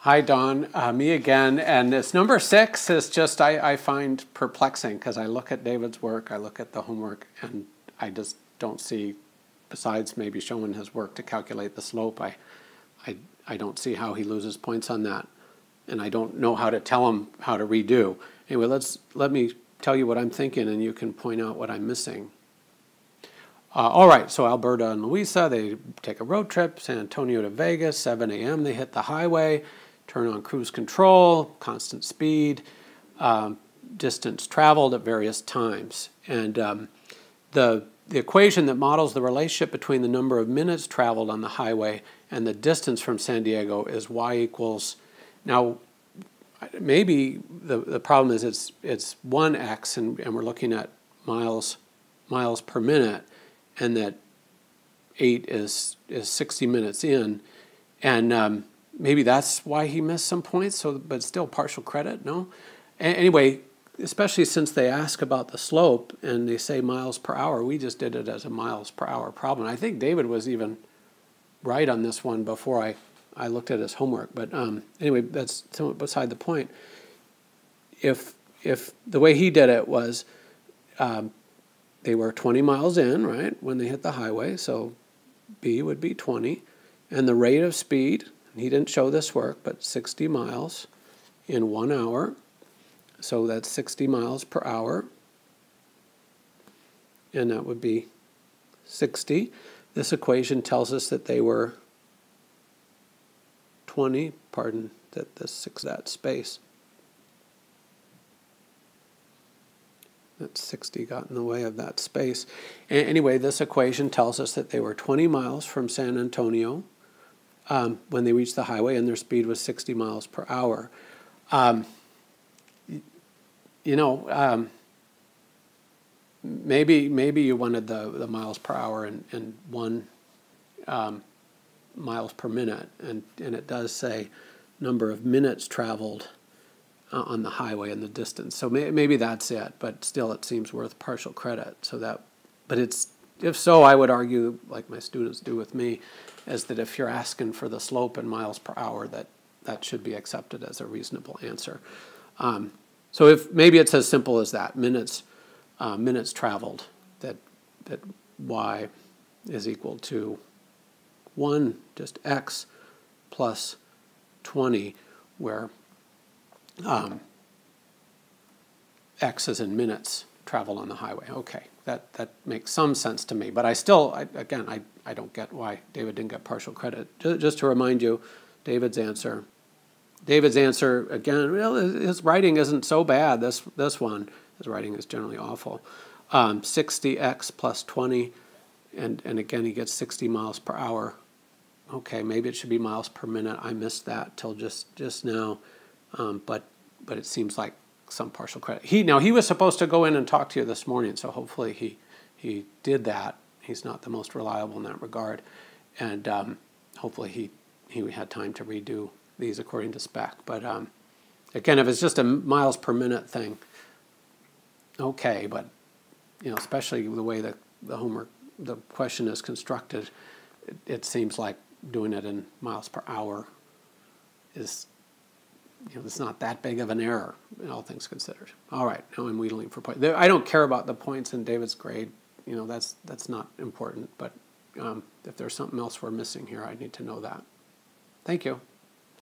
Hi, Don. Me again. And this number 6 is just, I find perplexing because I look at David's work, I look at the homework, and I just don't see, besides maybe showing his work to calculate the slope, I don't see how he loses points on that. And I don't know how to tell him how to redo. Anyway, let me tell you what I'm thinking, and you can point out what I'm missing. All right, so Alberta and Louisa, they take a road trip, San Antonio to Vegas, 7 a.m. They hit the highway, turn on cruise control, constant speed, distance traveled at various times. And the equation that models the relationship between the number of minutes traveled on the highway and the distance from San Diego is y equals, now maybe the problem is it's 1x and we're looking at miles per minute, and that 8 is 60 minutes in, and maybe that's why he missed some points. So, but still partial credit, no. Anyway, especially since they ask about the slope and they say miles per hour, we just did it as a miles per hour problem. I think David was even right on this one before I looked at his homework. But anyway, that's somewhat beside the point. If the way he did it was, they were 20 miles in, right, when they hit the highway, so B would be 20. And the rate of speed, he didn't show this work, but 60 miles in 1 hour. So that's 60 miles per hour. And that would be 60. This equation tells us that they were 20, pardon that space. That 60 got in the way of that space. Anyway, this equation tells us that they were 20 miles from San Antonio when they reached the highway, and their speed was 60 miles per hour. Maybe you wanted the miles per hour and 1 miles per minute, and it does say number of minutes traveled on the highway and the distance. So maybe that's it, but still it seems worth partial credit. So that, but if so, I would argue, like my students do with me, is that if you're asking for the slope in miles per hour, that should be accepted as a reasonable answer. So if maybe it's as simple as that, minutes traveled, that y is equal to 1, just x, plus 20, where x is in minutes traveled on the highway. Okay, that makes some sense to me, but I don't get why David didn't get partial credit. Just to remind you, David's answer, again, well, his writing isn't so bad, this one. His writing is generally awful. 60x plus 20, and again, he gets 60 miles per hour. Okay, maybe it should be miles per minute. I missed that till just now, but it seems like some partial credit. He was supposed to go in and talk to you this morning, so hopefully he did that. He's not the most reliable in that regard, and hopefully he had time to redo these according to spec. But again, if it's just a miles per minute thing, okay, but especially the way the question is constructed, it seems like doing it in miles per hour is, it's not that big of an error, all things considered. All right, now I'm wheedling for points. I don't care about the points in David's grade. That's not important, but if there's something else we're missing here, I need to know that. Thank you.